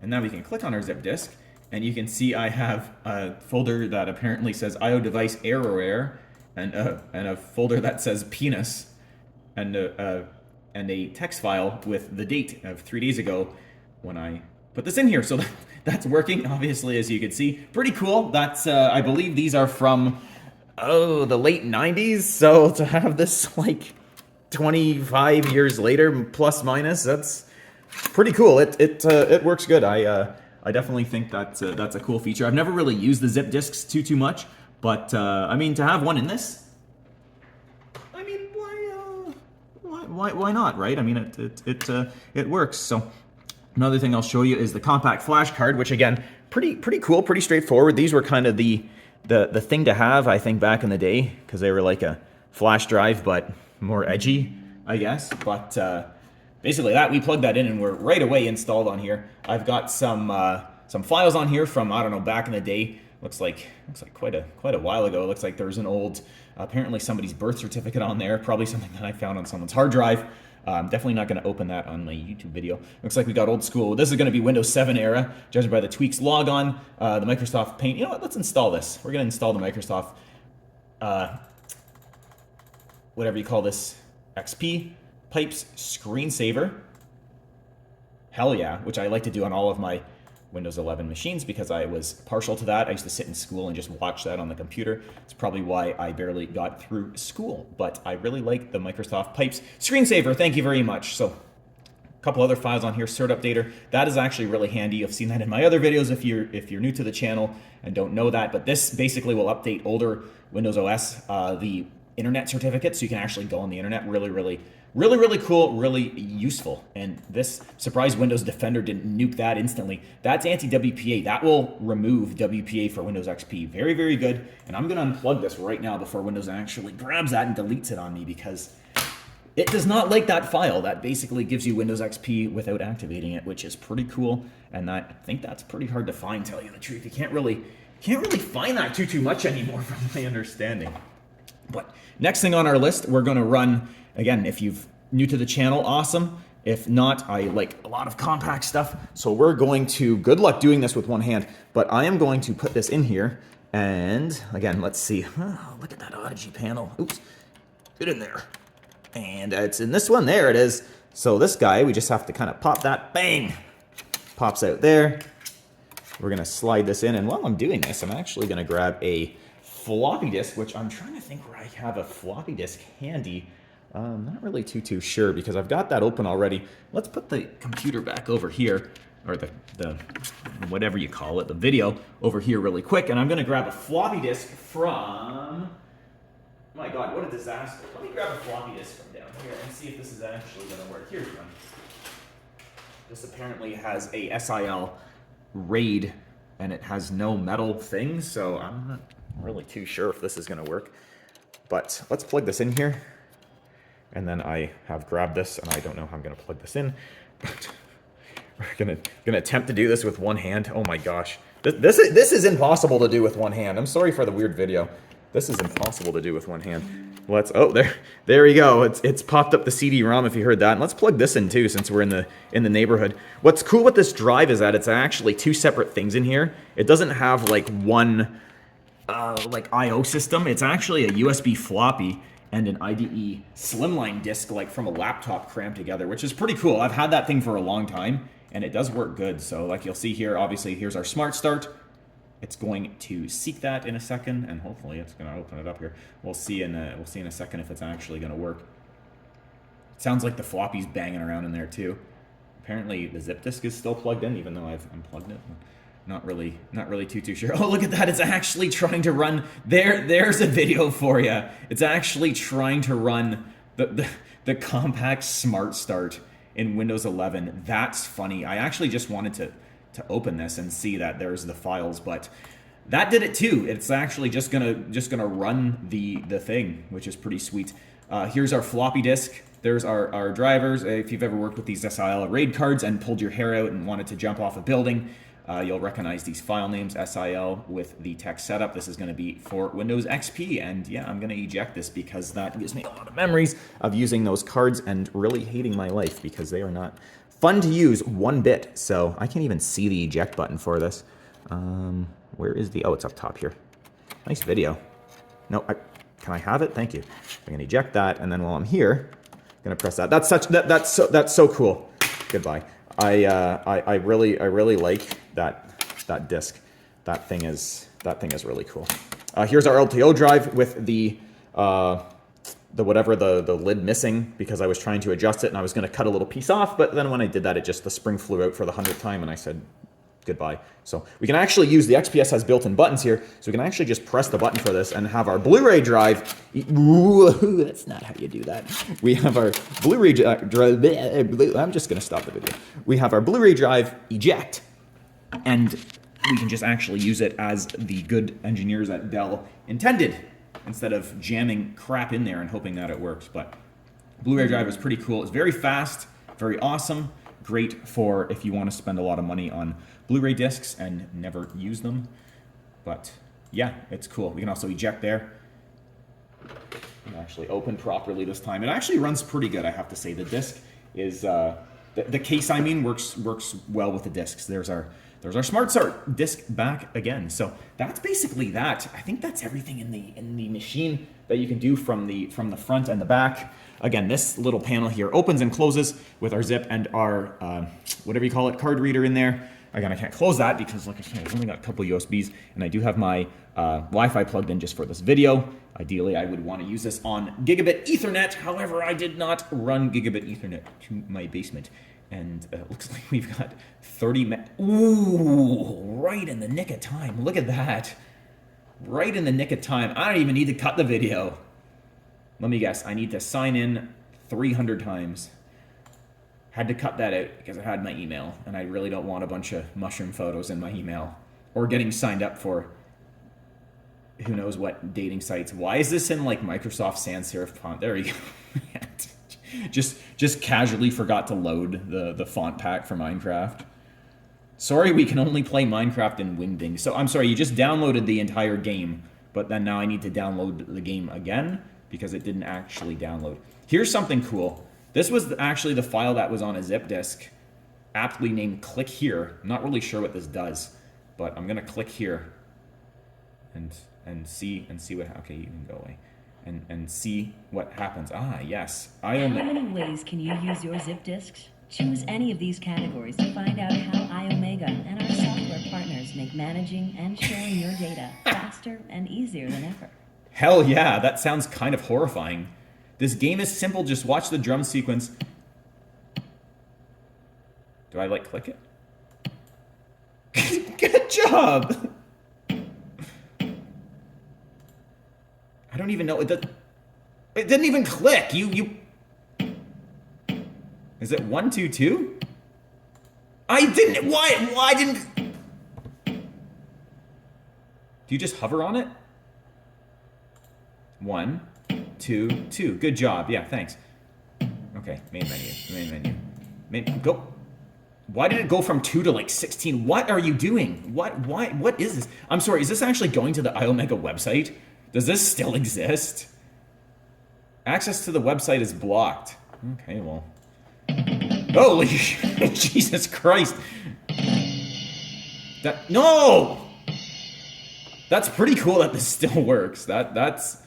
And now we can click on our zip disk, and you can see I have a folder that apparently says IO device error, and a folder that says penis, and a text file with the date of 3 days ago when I put this in here. So that's working, obviously, as you can see. Pretty cool. That's, I believe these are from, the late 90s. So to have this like 25 years later, plus minus, that's pretty cool. It works good. I definitely think that's a cool feature. I've never really used the zip disks too much, but I mean, to have one in this, I mean, why not, right? I mean, it works. So another thing I'll show you is the compact flash card, which again, pretty cool, pretty straightforward. These were kind of the thing to have, I think, back in the day, because they were like a flash drive, but more edgy, I guess. But basically that, we plugged that in and we're right away installed on here. I've got some files on here from, I don't know, back in the day. Looks like quite a while ago. It looks like there's an old, apparently somebody's birth certificate on there, probably something that I found on someone's hard drive. I'm definitely not going to open that on my YouTube video. Looks like we got old school. This is going to be Windows 7 era, judging by the tweaks logon, the Microsoft Paint. You know what? Let's install this. We're going to install the Microsoft, whatever you call this, XP Pipes screensaver. Hell yeah, which I like to do on all of my Windows 11 machines because I was partial to that. I used to sit in school and just watch that on the computer. It's probably why I barely got through school, but I really like the Microsoft Pipes screensaver. Thank you very much. So a couple other files on here, cert updater. That is actually really handy. You've seen that in my other videos if you're new to the channel and don't know that, but this basically will update older Windows OS, the internet certificate, so you can actually go on the internet. Really cool, really useful. And this surprise Windows Defender didn't nuke that instantly. That's anti-WPA. That will remove WPA for Windows XP. Very good. And I'm going to unplug this right now before Windows actually grabs that and deletes it on me, because it does not like that file. That basically gives you Windows XP without activating it, which is pretty cool. And I think that's pretty hard to find, tell you the truth. You can't really find that too much anymore from my understanding. But next thing on our list, we're going to run, again, if you've new to the channel, awesome. If not, I like a lot of compact stuff. So we're going to, good luck doing this with one hand, but I am going to put this in here. And again, let's see. Oh, look at that Odyssey panel. Oops, get in there. And it's in this one, there it is. So this guy, we just have to kind of pop that, bang, pops out there. We're gonna slide this in, and while I'm doing this, I'm actually gonna grab a floppy disk, which I'm trying to think where I have a floppy disk handy. I'm not really too sure because I've got that open already. Let's put the computer back over here, or the whatever you call it, the video over here really quick, and I'm gonna grab a floppy disk from, my God, what a disaster. Let me grab a floppy disk from down here and see if this is actually gonna work. Here's one. This apparently has a SIL RAID and it has no metal things, so I'm not really too sure if this is gonna work. But let's plug this in here. And then I have grabbed this, and I don't know how I'm going to plug this in. But we're gonna attempt to do this with one hand. Oh my gosh. This is impossible to do with one hand. I'm sorry for the weird video. This is impossible to do with one hand. Oh, there we go. It's popped up the CD-ROM if you heard that. And let's plug this in too, since we're in the neighborhood. What's cool with this drive is that it's actually two separate things in here. It doesn't have like one like I/O system. It's actually a USB floppy and an IDE slimline disk, like from a laptop crammed together, which is pretty cool. I've had that thing for a long time, and it does work good. So like you'll see here, obviously here's our smart start. It's going to seek that in a second, and hopefully it's going to open it up here. We'll see in a second if it's actually going to work. It sounds like the floppy's banging around in there too. Apparently the zip disk is still plugged in, even though I've unplugged it. Not really too sure. Oh, look at that! It's actually trying to run. There's a video for you. It's actually trying to run the compact smart start in Windows 11. That's funny. I actually just wanted to open this and see that there's the files, but that did it too. It's actually just gonna run the thing, which is pretty sweet. Here's our floppy disk. There's our drivers. If you've ever worked with these SIL RAID cards and pulled your hair out and wanted to jump off a building, you'll recognize these file names, SIL, with the text setup. This is going to be for Windows XP, and yeah, I'm going to eject this because that gives me a lot of memories of using those cards and really hating my life because they are not fun to use one bit. So I can't even see the eject button for this. Where is the... Oh, it's up top here. Nice video. No, can I have it? Thank you. I'm going to eject that, and then while I'm here, I'm going to press that. That's so cool. Goodbye. I really like that disk. That thing is really cool. Here's our LTO drive with the lid missing because I was trying to adjust it and I was going to cut a little piece off, but then when I did that, the spring flew out for the 100th time and I said goodbye. So we can actually use the XPS has built-in buttons here, so we can actually just press the button for this and have our Blu-ray drive. Ooh, that's not how you do that. We have our Blu-ray drive. I'm just going to stop the video. We have our Blu-ray drive eject, and we can just actually use it as the good engineers at Dell intended, instead of jamming crap in there and hoping that it works. But Blu-ray drive is pretty cool. It's very fast, very awesome, great for if you want to spend a lot of money on Blu-ray discs and never use them. But yeah, it's cool. We can also eject there. And actually open properly this time. It actually runs pretty good, I have to say. The disc is the case, I mean, works well with the discs. There's our Smart Start disc back again. So that's basically that. I think that's everything in the machine that you can do from the front and the back. Again, this little panel here opens and closes with our zip and our whatever you call it, card reader in there. Again, I can't close that because, like I said, I've only got a couple USBs, and I do have my Wi-Fi plugged in just for this video. Ideally, I would want to use this on gigabit Ethernet. However, I did not run gigabit Ethernet to my basement. And it looks like we've got 30 minutes. Ooh, right in the nick of time. Look at that. Right in the nick of time. I don't even need to cut the video. Let me guess. I need to sign in 300 times. Had to cut that out because I had my email, and I really don't want a bunch of mushroom photos in my email. Or getting signed up for who knows what dating sites. Why is this in like Microsoft Sans Serif font? There you go. Just casually forgot to load the font pack for Minecraft. Sorry, we can only play Minecraft in Wingding. So I'm sorry, you just downloaded the entire game, but then now I need to download the game again because it didn't actually download. Here's something cool. This was actually the file that was on a zip disk, aptly named click here. I'm not really sure what this does, but I'm gonna click here and see what, okay, you can go away. And see what happens. Ah, yes. How many ways can you use your zip disks? Choose any of these categories to find out how iOmega and our software partners make managing and sharing your data faster and easier than ever. Hell yeah, that sounds kind of horrifying. This game is simple, just watch the drum sequence. Do I like click it? Good job! I don't even know. It didn't even click. You. Is it 1, 2, 2? I didn't. Why didn't? Do you just hover on it? 1, 2, 2. Good job. Yeah, thanks. Okay, main menu. Go. Why did it go from 2 to like 16? What are you doing? What is this? I'm sorry, is this actually going to the iOmega website? Does this still exist? Access to the website is blocked. Okay, well. Holy Jesus Christ. No! That's pretty cool that this still works. That's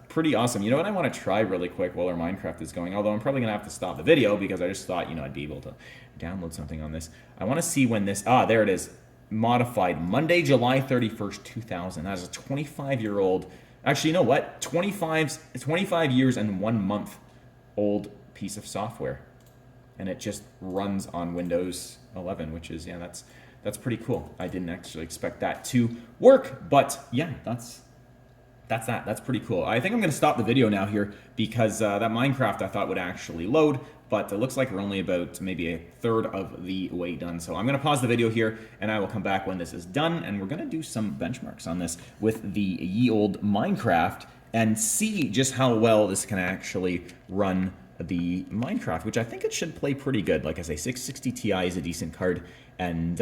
pretty awesome. You know what I want to try really quick while our Minecraft is going, although I'm probably gonna have to stop the video because I just thought, you know, I'd be able to download something on this. I want to see when this, there it is, modified Monday, July 31st, 2000. That's a 25-year-old, actually, you know what? 25 years and 1 month old piece of software. And it just runs on Windows 11, which is, yeah, that's pretty cool. I didn't actually expect that to work, but yeah, that's that. That's pretty cool. I think I'm going to stop the video now here because that Minecraft I thought would actually load, but it looks like we're only about maybe a third of the way done. So I'm going to pause the video here and I will come back when this is done, and we're going to do some benchmarks on this with the ye old Minecraft and see just how well this can actually run the Minecraft, which I think it should play pretty good. Like I say, 660 Ti is a decent card, and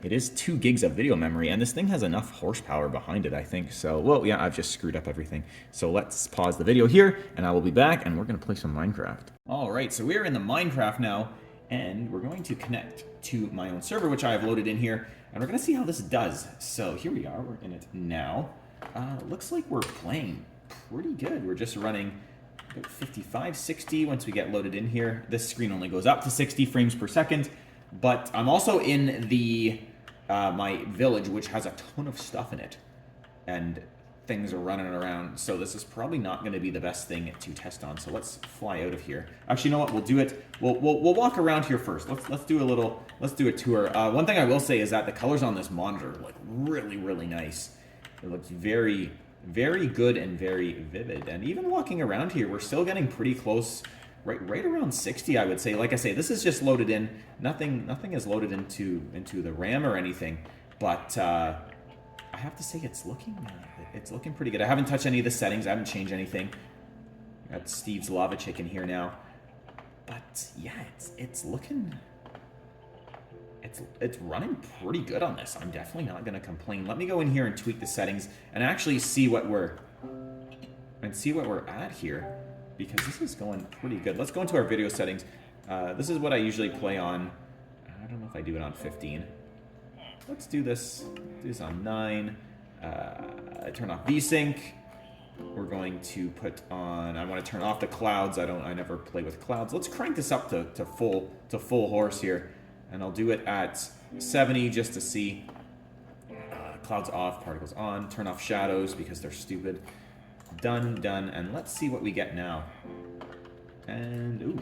it is 2 gigs of video memory, and this thing has enough horsepower behind it, I think. So, well, yeah, I've just screwed up everything. So let's pause the video here, and I will be back, and we're going to play some Minecraft. All right, so we're in the Minecraft now, and we're going to connect to my own server, which I have loaded in here, and we're going to see how this does. So here we are. We're in it now. Looks like we're playing pretty good. We're just running about 55, 60 once we get loaded in here. This screen only goes up to 60 frames per second, but I'm also in the my village, which has a ton of stuff in it, and things are running around, so this is probably not going to be the best thing to test on. So let's fly out of here. Actually, you know what? We'll do it. We'll walk around here first. Let's do a tour. One thing I will say is that the colors on this monitor look really nice. It looks very good and very vivid. And even walking around here, we're still getting pretty close, right around 60, I would say. Like I say, this is just loaded in. Nothing is loaded into the RAM or anything. But I have to say, it's looking pretty good. I haven't touched any of the settings. I haven't changed anything. Got Steve's lava chicken here now. But yeah, it's looking. It's running pretty good on this. I'm definitely not going to complain. Let me go in here and tweak the settings and actually see what we're at here, because this is going pretty good. Let's go into our video settings. This is what I usually play on. I don't know if I do it on 15. Let's do this. Do this on 9. Turn off VSync. We're going to put on. I want to turn off the clouds. I never play with clouds. Let's crank this up to full horse here. And I'll do it at 70 just to see. Clouds off, particles on. Turn off shadows because they're stupid. Done. And let's see what we get now. And, ooh.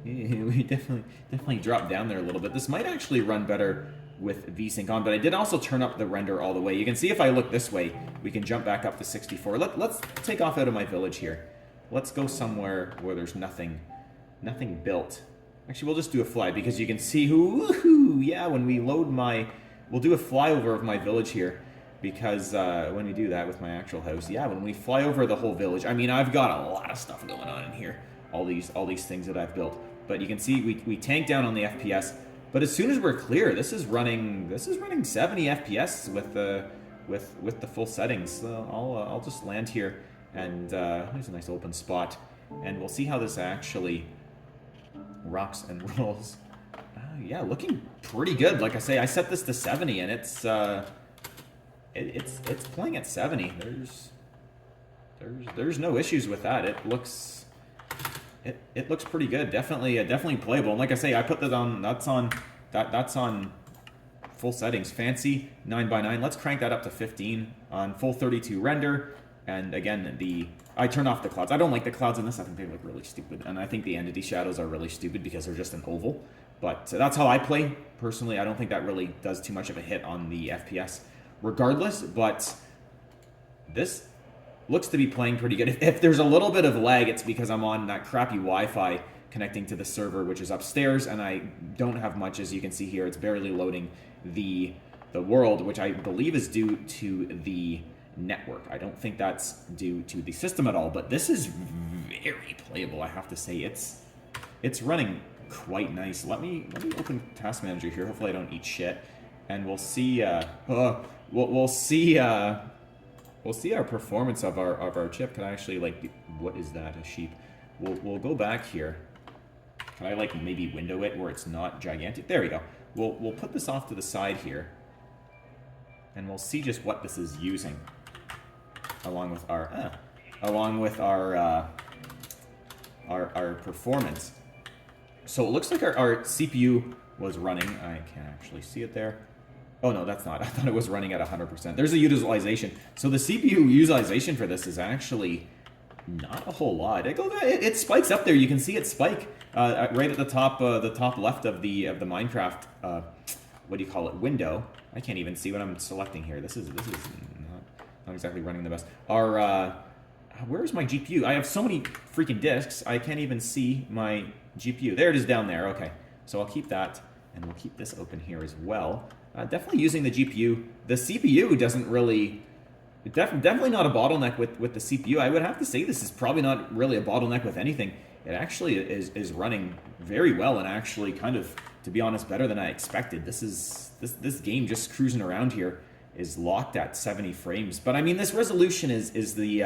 We definitely dropped down there a little bit. This might actually run better with VSync on, but I did also turn up the render all the way. You can see if I look this way, we can jump back up to 64. Let's take off out of my village here. Let's go somewhere where there's nothing built. Actually, we'll just do a fly because you can see yeah, when we load we'll do a flyover of my village here, because when we do that with my actual house, yeah, when we fly over the whole village, I mean, I've got a lot of stuff going on in here, all these things that I've built. But you can see we tank down on the FPS, but as soon as we're clear, this is running 70 FPS with the full settings. So I'll just land here, and there's a nice open spot, and we'll see how this actually rocks and rolls. Yeah, looking pretty good. Like I say, I set this to 70, and it's playing at 70. There's no issues with that. It looks pretty good. Definitely playable. And like I say, I put that on. That's on full settings. Fancy 9:9. Let's crank that up to 15 on full 32 render. And again, I turn off the clouds. I don't like the clouds in this. I think they look really stupid. And I think the entity shadows are really stupid because they're just an oval. But that's how I play. Personally, I don't think that really does too much of a hit on the FPS regardless. But this looks to be playing pretty good. If there's a little bit of lag, it's because I'm on that crappy Wi-Fi connecting to the server, which is upstairs. And I don't have much, as you can see here. It's barely loading the world, which I believe is due to the network. I don't think that's due to the system at all, but this is very playable. I have to say it's running quite nice. Let me open Task Manager here. Hopefully I don't eat shit, and we'll see. We'll see. We'll see our performance of our chip. Can I actually what is that? A sheep? We'll go back here. Can I maybe window it where it's not gigantic? There we go. We'll put this off to the side here, and we'll see just what this is using, along with our performance. So it looks like our CPU was running. I can't actually see it there. Oh no, that's not. I thought it was running at 100%. There's a utilization. So the CPU utilization for this is actually not a whole lot. It spikes up there. You can see it spike right at the top left of the Minecraft. What do you call it? Window. I can't even see what I'm selecting here. This is not exactly running the best. Where's my GPU? I have so many freaking disks. I can't even see my GPU. There it is down there. Okay, so I'll keep that, and we'll keep this open here as well. Definitely using the GPU. The CPU doesn't really... Definitely not a bottleneck with the CPU. I would have to say this is probably not really a bottleneck with anything. It actually is running very well, and actually kind of, to be honest, better than I expected. This game just cruising around here is locked at 70 frames. But I mean, this resolution is the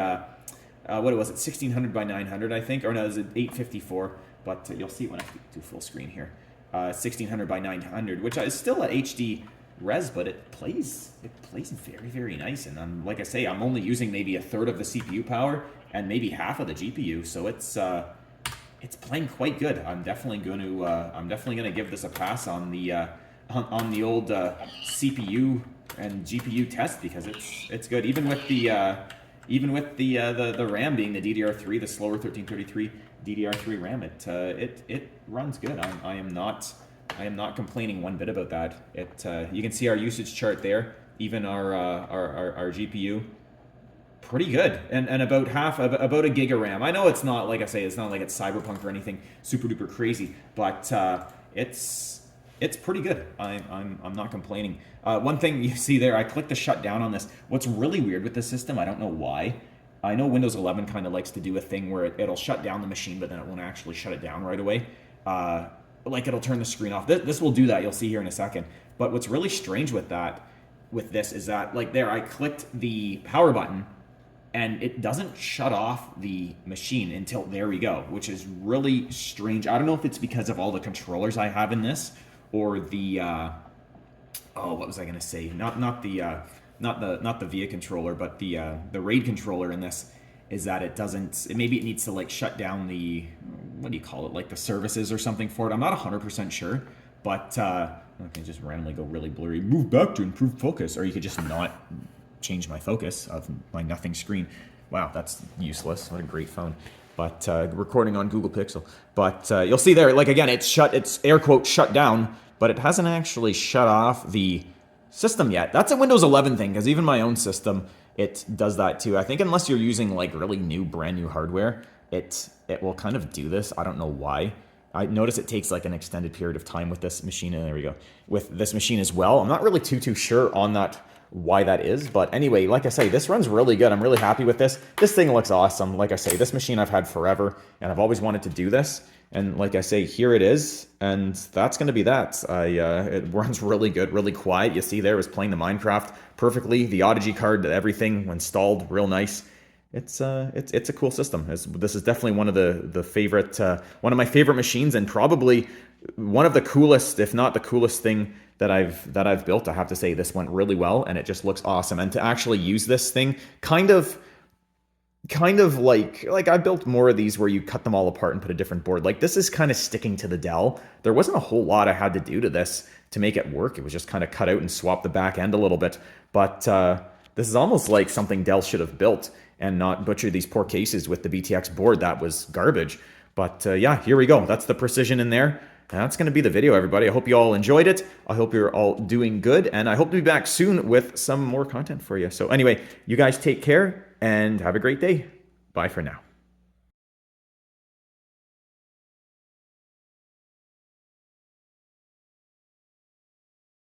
what was it, 1600 by 900, I think, or no, is it 854? But you'll see when I do full screen here. 1600 by 900, which is still at HD res, but it plays very, very nice. And like I say, I'm only using maybe a third of the CPU power and maybe half of the GPU, so it's playing quite good. I'm definitely going to give this a pass on the old CPU and GPU test, because it's good. Even with the RAM being the DDR3, the slower 1333 DDR3 RAM, it runs good. I am not complaining one bit about that. You can see our usage chart there. Even our GPU, pretty good, and about a gig of RAM. I know it's not, like I say, it's not like it's Cyberpunk or anything super duper crazy, but it's pretty good. I'm not complaining. One thing you see there, I clicked the shutdown on this. What's really weird with this system, I don't know why. I know Windows 11 kind of likes to do a thing where it'll shut down the machine, but then it won't actually shut it down right away. Like it'll turn the screen off. This will do that. You'll see here in a second. But what's really strange with this is that, like there, I clicked the power button, and it doesn't shut off the machine until, there we go, which is really strange. I don't know if it's because of all the controllers I have in this, or the what was I gonna say? Not the VIA controller, but the RAID controller in this, is that it doesn't. Maybe it needs to like shut down the, what do you call it, like the services or something for it. I'm not 100% sure, but I can just randomly go really blurry. Move back to improve focus, or you could just not change my focus of my nothing screen. Wow, that's useless. What a great phone. But recording on Google Pixel. But you'll see there, like again, it's air quote shut down, but it hasn't actually shut off the system yet. That's a Windows 11 thing, because even my own system, it does that too. I think unless you're using like really brand new hardware, it will kind of do this. I don't know why. I notice it takes like an extended period of time with this machine, and there we go, with this machine as well. I'm not really too sure on that, why that is, but anyway, like I say, this runs really good. I'm really happy with this. This thing looks awesome. Like I say, this machine I've had forever, and I've always wanted to do this. And like I say, here it is, and that's going to be that. It runs really good, really quiet. You see there, it was playing the Minecraft perfectly. The Audigy card, everything installed, real nice. It's a cool system. This is definitely one of one of my favorite machines, and probably one of the coolest, if not the coolest thing that I've built. I have to say, this went really well, and it just looks awesome. And to actually use this thing, kind of like I built more of these where you cut them all apart and put a different board. Like this is kind of sticking to the Dell. There wasn't a whole lot I had to do to this to make it work. It was just kind of cut out and swap the back end a little bit. But this is almost like something Dell should have built, and not butcher these poor cases with the BTX board. That was garbage. But yeah, here we go. That's the precision in there. And that's going to be the video, everybody. I hope you all enjoyed it. I hope you're all doing good, and I hope to be back soon with some more content for you. So anyway, you guys take care and have a great day. Bye for now.